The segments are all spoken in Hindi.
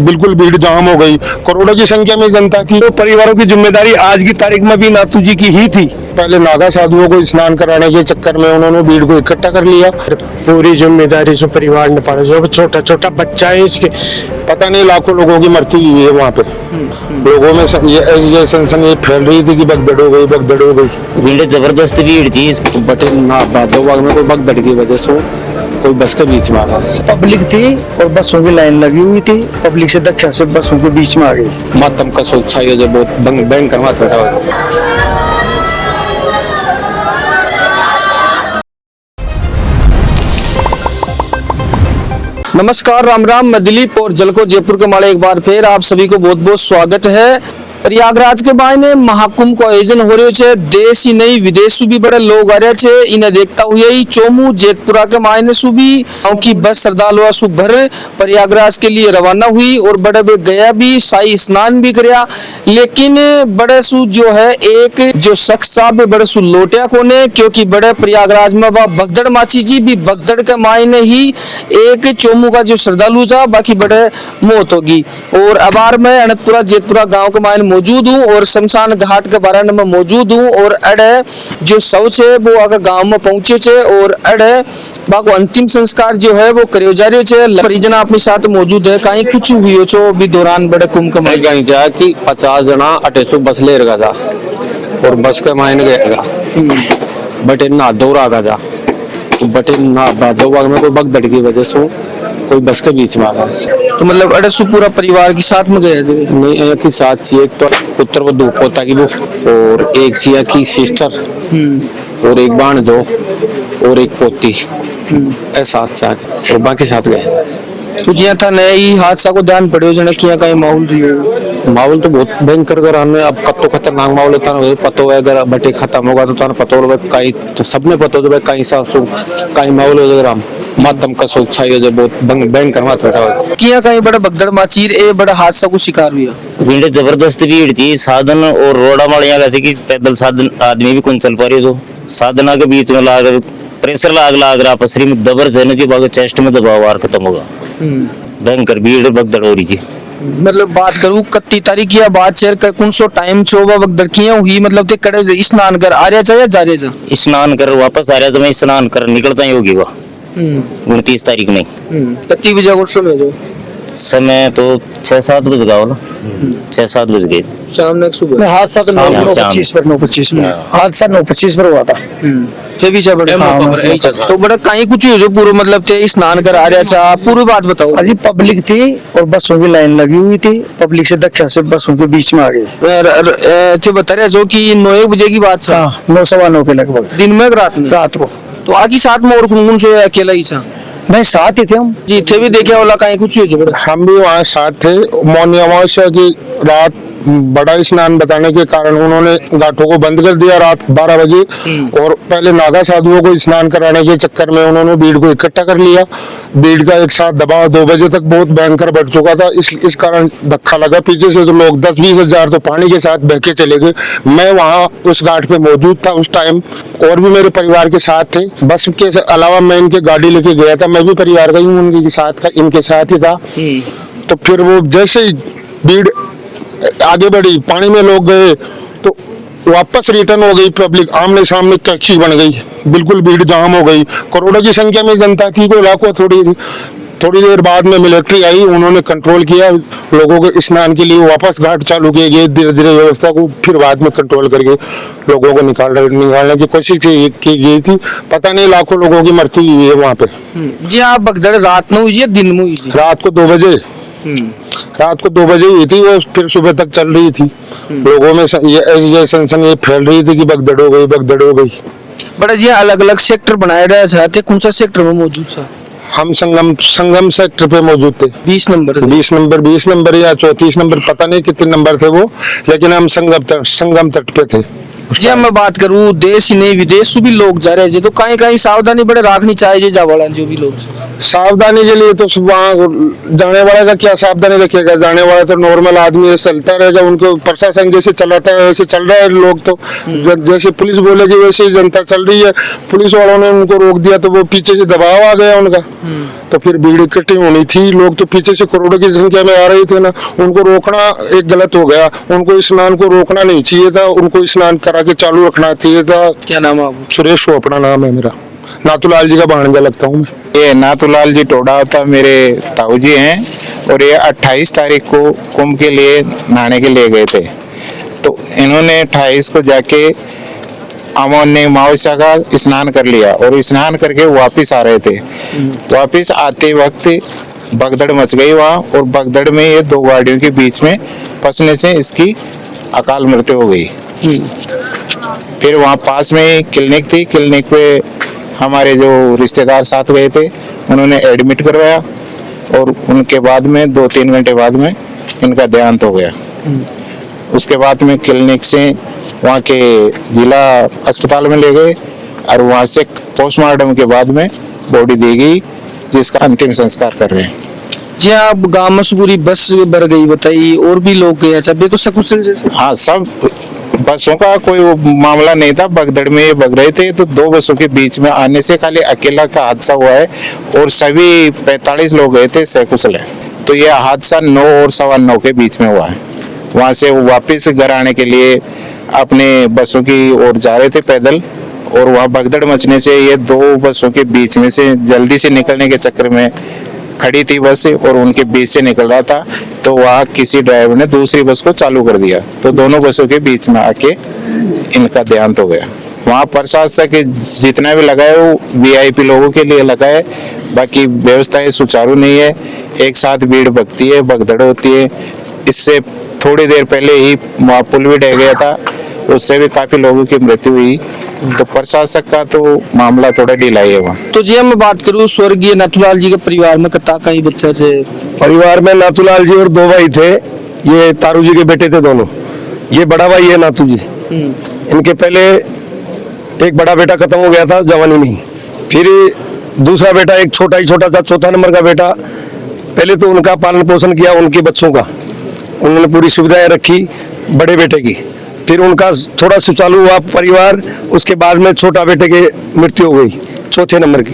बिल्कुल भीड़ जाम हो गई, करोड़ों की संख्या में जनता थी। तो परिवारों की जिम्मेदारी आज की तारीख में भी नाथू जी की ही थी। पहले नागा साधुओं को स्नान कराने के चक्कर में उन्होंने भीड़ को इकट्ठा कर लिया। पूरी जिम्मेदारी जो परिवार ने पाला, जो छोटा छोटा बच्चा है इसके, पता नहीं लाखों लोगों की मृत्यु हुई है वहाँ पे। लोगों में ये सनसनी फैल रही थी कि भगदड़ हो गई, भगदड़ हो गई। भीड़ जबरदस्त भीड़ थी। बटे ना भादो बाग में कोई भगदड़ की वजह से कोई बस के बीच में आ गया। पब्लिक थी और बसों की लाइन लगी हुई थी, पब्लिक से धक्का से बसों के बीच में आ गई। मातम का सोच छाई जो बहुत भयंकर मातम था। नमस्कार, राम राम। मैं दिलीप और जलको जयपुर के माले एक बार फिर आप सभी को बहुत बहुत स्वागत है। प्रयागराज के बायने महाकुंभ को आयोजन हो रहे छे। देश ही नहीं विदेश से भी बड़े लोग आ रहे छे। इन्हें देखता हुए ही चोमू जेतपुरा के मायने से भी की बस श्रद्धालुओं से भर प्रयागराज के लिए रवाना हुई और बड़े बे गया भी, शाही स्नान भी कराया। लेकिन बड़े सु जो है एक जो शख्स साहब बड़े सु लोटिया कोने, क्योंकि बड़े प्रयागराज में वह भगदड़ माची जी भी भगदड़ के मायने ही एक चोमू का जो श्रद्धालु था बाकी बड़े मौत होगी। और अबार में अनंतपुरा जेतपुरा गाँव के मायने मौजूद हूँ और शमशान घाट के बारे में मौजूद हूँ। और अड़े जो शव है वो आगे गांव में पहुंचे छे और अड़े बाको अंतिम संस्कार जो है वो करियो जा रहे छे। परिजन अपने साथ मौजूद है। कहीं कुछ हुई छो भी दौरान बड़े कुंभ का कहीं जा कि 50 जना अटेसु बस ले रहा था और बस के मायने गएगा बटे ना दौड़ा था बटे ना भादो बाग में कोई भगदड़ की वजह से कोई बस के बीच में आ गया। तो मतलब अड़सू पूरा परिवार के साथ में गए थे? नहीं, एक ही साथ चाहिए, एक तो पुत्र वो दो पोता की वो और एक चाहिए की सिस्टर और एक भांजो और एक पोती ऐसा साथ और बाकी साथ गए। तो जिया था नई हादसा को ध्यान पड़े जने किया कहीं माहौल रही माहौल तो बहुत भयंकर कराने। अब कत्तो खतरनाक माहौल था ना, पतो है अगर बटे खत्म होगा तो ताने पतो होगा कहीं तो सबने पतो तो भाई कहीं साफ सु कहीं माहौल हो जाएगा मातम का सोच छाई जो बहुत भयंकर मातम था। किया कहीं बड़ा भगदड़ माचीर ए बड़ा हादसा को शिकार हुआ। भीड़ जबरदस्त भीड़ थी। साधन और रोड़ा माड़िया कहते कि पैदल साधन आदमी भी कौन चल पा रही। जो साधना के बीच में लाग प्रेशर लाग रहा पसरी में दबर से की बाग चेस्ट में दबाव वार खत्म होगा। भयंकर भीड़ भगदड़ हो रही थी। मतलब बात करूँ 31 तारीख या बात शेयर कर कौन सो टाइम चोबा भगदड़ किया हुई मतलब ते कड़े स्नान कर आ रहा चाहिए जा रहे था स्नान कर वापस आ रहा था। मैं स्नान कर निकलता ही होगी वह 29 तारीख में। कितनी बजे को समय जो समय तो 6-7 बज गया ना, 6-7 बज गए शाम ने सुबह। हादसा तो 9:25 में हादसा 9:25 पर हुआ था। फिर भी बड़े तो बड़ा कहीं कुछ हो जो पूरा मतलब थे स्नान कर आ रहा था। पूरी बात बताओ। अजी पब्लिक थी और बसों की लाइन लगी हुई थी, पब्लिक से धक्का से बसों के बीच में आ गई। थे बता रहे जो कि 9 बजे की बात था। 9:15 के लगभग दिन में रात को। तो आगे साथ में और कौन जो है अकेला ही था? नहीं, साथ ही थे हम जी। थे भी देखे वाला कहीं कुछ हो जो हम भी वहाँ साथ थे। मौनी अमावस्या की रात बड़ा स्नान बताने के कारण उन्होंने घाटों को बंद कर दिया रात 12 बजे और पहले नागा साधुओं को स्नान कराने के चक्कर में उन्होंने भीड़ को इकट्ठा कर लिया। भीड़ का एक साथ दबाव 2 बजे तक बहुत भयंकर बढ़ चुका था। इस कारण धक्का लगा पीछे से, तो लोग 10-20 हजार तो पानी के साथ बह के चले गए। मैं वहाँ उस घाट पे मौजूद था उस टाइम और भी मेरे परिवार के साथ थे। बस के अलावा मैं इनके गाड़ी लेके गया था, मैं भी परिवार का ही उनके साथ था, इनके साथ ही था। तो फिर वो जैसे ही भीड़ आगे बढ़ी, पानी में लोग गए तो वापस रिटर्न हो गई पब्लिक। आमने सामने कैची बन गई, बिल्कुल भीड़ जाम हो गई। करोड़ों की संख्या में जनता थी, कोई लाखों। थोड़ी देर बाद में मिलिट्री आई, उन्होंने कंट्रोल किया लोगों के स्नान के लिए। वापस घाट चालू किए गए, धीरे धीरे व्यवस्था को फिर बाद में कंट्रोल करके लोगों को निकालने की कोशिश की गई थी। पता नहीं लाखों लोगों की मृत्यु हुई है वहाँ पे। जी हाँ, भगदड़ रात में हुई है दिन में हुई? रात को 2 बजे रात को 2 बजे हुई थी, वो फिर सुबह तक चल रही थी। लोगों में ये सनसनी फैल रही थी कि भगदड़ हो गई, भगदड़ हो गई। बड़ा जी अलग अलग सेक्टर बनाए रहे थे। कौन सा सेक्टर में मौजूद था? हम संगम सेक्टर पे मौजूद थे। 20 नंबर या 34 नंबर, पता नहीं कितने नंबर थे वो, लेकिन हम संगम तट पे थे। जी मैं बात करूँ देश ही नहीं विदेश से भी लोग जा रहे हैं, तो कहीं कहीं सावधानी बड़े रखनी चाहिए जा वाला जो भी लोग। सावधानी के लिए तो वहाँ जाने वाला का क्या सावधानी रखेगा? जाने वाला तो नॉर्मल आदमी चलता रहेगा, उनको प्रशासन जैसे चलाता है वैसे चल रहा है। लोग तो जैसे पुलिस बोलेगी वैसे ही जनता चल रही है। पुलिस वालों ने उनको रोक दिया तो वो पीछे से दबाव आ गया उनका। तो फिर भीड़ इकट्ठी होनी थी, लोग तो पीछे से करोड़ों की संख्या में आ रहे थे ना, उनको रोकना एक गलत हो गया। उनको स्नान को रोकना नहीं चाहिए था, उनको स्नान करा के चालू रखना चाहिए था। क्या नाम है आपका? सुरेश अपना नाम है मेरा, नाथूलाल जी का भांजा लगता हूँ मैं। ये नाथूलाल जी टोडा होता मेरे ताऊ जी हैं, और ये 28 तारीख को कुंभ के लिए नहाने के लिए गए थे। तो इन्होंने 28 को जाके अमावस्या अमावस्या का स्नान कर लिया, और स्नान करके वापिस आ रहे थे। वापिस आते वक्त भगदड़ मच गई वहाँ, और भगदड़ में ये दो गाड़ियों के बीच में फंसने से इसकी अकाल मृत्यु हो गई। फिर वहाँ पास में ही क्लिनिक थी, क्लिनिक पे हमारे जो रिश्तेदार साथ गए थे उन्होंने एडमिट करवाया, और उनके बाद में 2-3 घंटे बाद में इनका देहांत हो गया। उसके बाद में क्लिनिक से वहाँ के जिला अस्पताल में ले गए, और वहाँ से पोस्टमार्टम के बाद में बॉडी दी गई, जिसका अंतिम संस्कार कर रहे हैं। जी हाँ, अब गाँव में से पूरी बस भर गई, बताइए और भी लोग गए? अच्छा, तो सकुशल जैसे? हाँ, सब बसों का कोई वो मामला नहीं था, भगदड़ में ये भग रहे थे, तो 2 बसों के बीच में आने से खाली अकेला का हादसा हुआ है, और सभी 45 लोग गए थे सकुशल है। तो ये हादसा 9 और 9:15 के बीच में हुआ है। वहाँ से वो वापस घर आने के लिए अपने बसों की ओर जा रहे थे पैदल, और वहाँ भगदड़ मचने से ये 2 बसों के बीच में से जल्दी से निकलने के चक्कर में खड़ी थी बस, और उनके बीच से निकल रहा था, तो वहाँ किसी ड्राइवर ने दूसरी बस को चालू कर दिया, तो दोनों बसों के बीच में आके इनका देहांत हो गया। वहाँ प्रशासन जितना भी लगा है वो वीआईपी लोगों के लिए लगा है, बाकी व्यवस्थाएं सुचारू नहीं है। एक साथ भीड़ भगती है, भगदड़ होती है। इससे थोड़ी देर पहले ही वहाँ पुल भी ढह गया था, उससे भी काफी लोगों की मृत्यु हुई। तो प्रशासक का तो मामला थोड़ा ढिलाई है वहाँ। तो जी मैं बात करूँ स्वर्गीय नाथूलाल जी के परिवार में कता कई बच्चा थे? परिवार में नाथूलाल जी और 2 भाई थे, ये तारू जी के बेटे थे दोनों। ये बड़ा भाई है नाथू जी, इनके पहले एक बड़ा बेटा खत्म हो गया था जवानी में ही, फिर दूसरा बेटा एक छोटा सा 4था नंबर का बेटा। पहले तो उनका पालन पोषण किया, उनके बच्चों का उन्होंने पूरी सुविधाएं रखी बड़े बेटे की, फिर उनका थोड़ा सुचारू हुआ परिवार। उसके बाद में छोटा बेटे की मृत्यु हो गई 4थे नंबर की,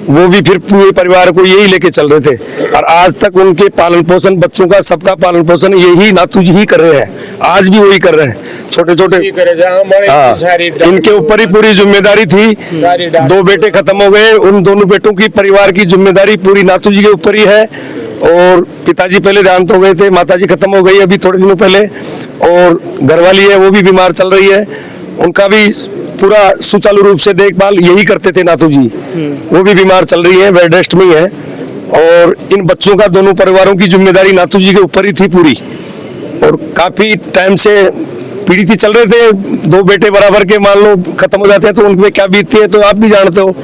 वो भी फिर पूरे परिवार को यही लेके चल रहे थे, और आज तक उनके पालन पोषण बच्चों का सबका पालन पोषण यही नाथू जी ही कर रहे हैं, आज भी वही कर रहे हैं। छोटे इनके ऊपर ही पूरी जिम्मेदारी थी। 2 बेटे खत्म हो गए, उन दोनों बेटों की परिवार की जिम्मेदारी पूरी नाथू जी के ऊपर ही है। और पिताजी पहले देहांत हो गए थे, माताजी खत्म हो गई अभी थोड़े दिनों पहले, और घरवाली है वो भी बीमार चल रही है, उनका भी पूरा सुचारू रूप से देखभाल यही करते थे नाथू जी। वो भी बीमार चल रही है, बेड रेस्ट में ही है, और इन बच्चों का दोनों परिवारों की जिम्मेदारी नाथू जी के ऊपर ही थी पूरी। और काफी टाइम से पीड़ित ही चल रहे थे, 2 बेटे बराबर के मान लो खत्म हो जाते हैं तो उनपे क्या बीतती है तो आप भी जानते हो।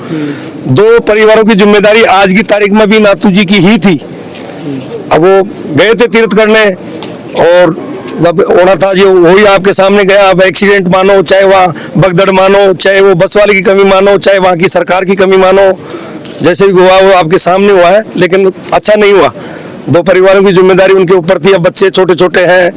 2 परिवारों की जिम्मेदारी आज की तारीख में भी नाथू जी की ही थी। अब वो गए थे तीर्थ करने, और जब होना था जो वही आपके सामने गया। अब एक्सीडेंट मानो, चाहे वहाँ भगदड़ मानो, चाहे वो बस वाले की कमी मानो, चाहे वहाँ की सरकार की कमी मानो, जैसे भी हुआ वो आपके सामने हुआ है, लेकिन अच्छा नहीं हुआ। 2 परिवारों की जिम्मेदारी उनके ऊपर थी। अब बच्चे छोटे छोटे हैं,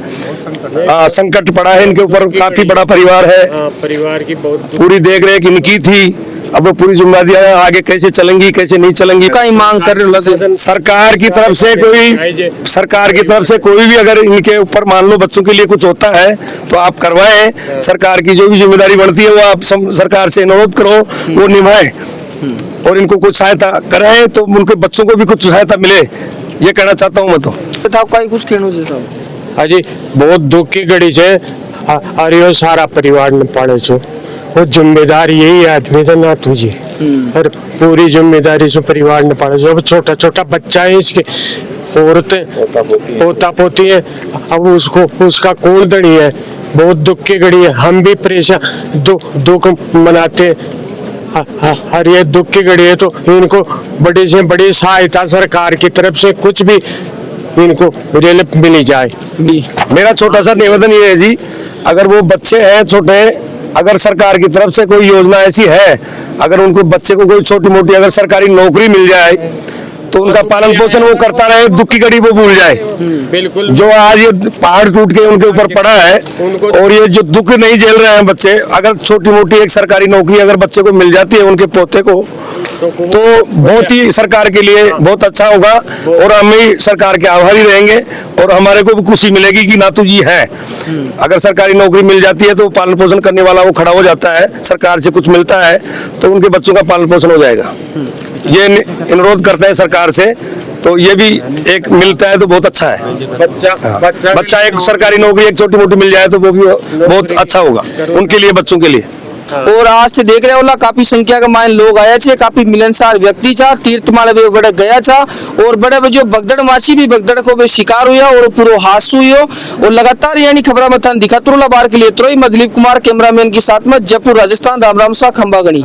संकट पड़ा है इनके ऊपर, काफी बड़ा परिवार है, परिवार की बहुत पूरी देख रेख इनकी थी। अब वो पूरी जिम्मेदारी आगे कैसे चलेंगी कैसे नहीं चलेंगी, कई मांग कर रहे हो? सरकार की तरफ से कोई भी अगर इनके ऊपर मान लो बच्चों के लिए कुछ होता है तो आप करवाएं। सरकार की जो भी जिम्मेदारी बनती है वो आप सरकार से अनुरोध करो, वो निभाएं, और इनको कुछ सहायता कराएं तो उनके बच्चों को भी कुछ सहायता मिले, ये कहना चाहता हूँ मैं। तो कुछ कहना चाहता हूँ हाजी, बहुत दुख की घड़ी है, अरे सारा परिवार ने पाले छो, वो जिम्मेदारी यही आदमी था नाथू जी, और पूरी जिम्मेदारी से परिवार ने पाले छो। अब छोटा बच्चा है, इसके औरतें पोता पोती है, अब उसका कौन धड़ी है। बहुत दुख की घड़ी है, हम भी परेशान दुख मनाते। और ये दुख की घड़ी है तो इनको बड़ी से बड़ी सहायता सरकार की तरफ से कुछ भी इनको रिलीफ मिली जाए। मेरा छोटा सा निवेदन ये है जी, अगर वो बच्चे हैं छोटे, अगर सरकार की तरफ से कोई योजना ऐसी है, अगर उनको बच्चे को कोई छोटी मोटी अगर सरकारी नौकरी मिल जाए तो उनका पालन पोषण वो करता रहे, दुख की घड़ी वो भूल जाए। बिल्कुल जो आज ये पहाड़ टूट के उनके ऊपर पड़ा है और ये जो दुख नहीं झेल रहे हैं बच्चे, अगर छोटी मोटी एक सरकारी नौकरी अगर बच्चे को मिल जाती है उनके पोते को, तो बहुत ही सरकार के लिए बहुत अच्छा होगा और हम भी सरकार के आभारी रहेंगे और हमारे को भी खुशी मिलेगी कि नातू जी है। अगर सरकारी नौकरी मिल जाती है तो पालन पोषण करने वाला वो खड़ा हो जाता है, सरकार से कुछ मिलता है तो उनके बच्चों का पालन पोषण हो जाएगा। ये अनुरोध करते हैं सरकार से, तो ये भी एक मिलता है तो बहुत अच्छा है। बच्चा एक सरकारी नौकरी एक छोटी मोटी मिल जाए तो वो भी बहुत अच्छा होगा उनके लिए, बच्चों के लिए। और आज से देख रहे होला काफी संख्या का मायन लोग आया छे, काफी मिलनसार व्यक्ति छा, तीर्थमाला भी बड़े गया छा और बड़े जो भगदड़ माछी भी भगदड़ को भी शिकार हुआ और पूरा हादसो हुआ और लगातार यानी खबर में दिखातुरला बार के लिए तो मदलीप कुमार कैमरामैन के साथ में जयपुर राजस्थान। राम राम सा खंबागणी।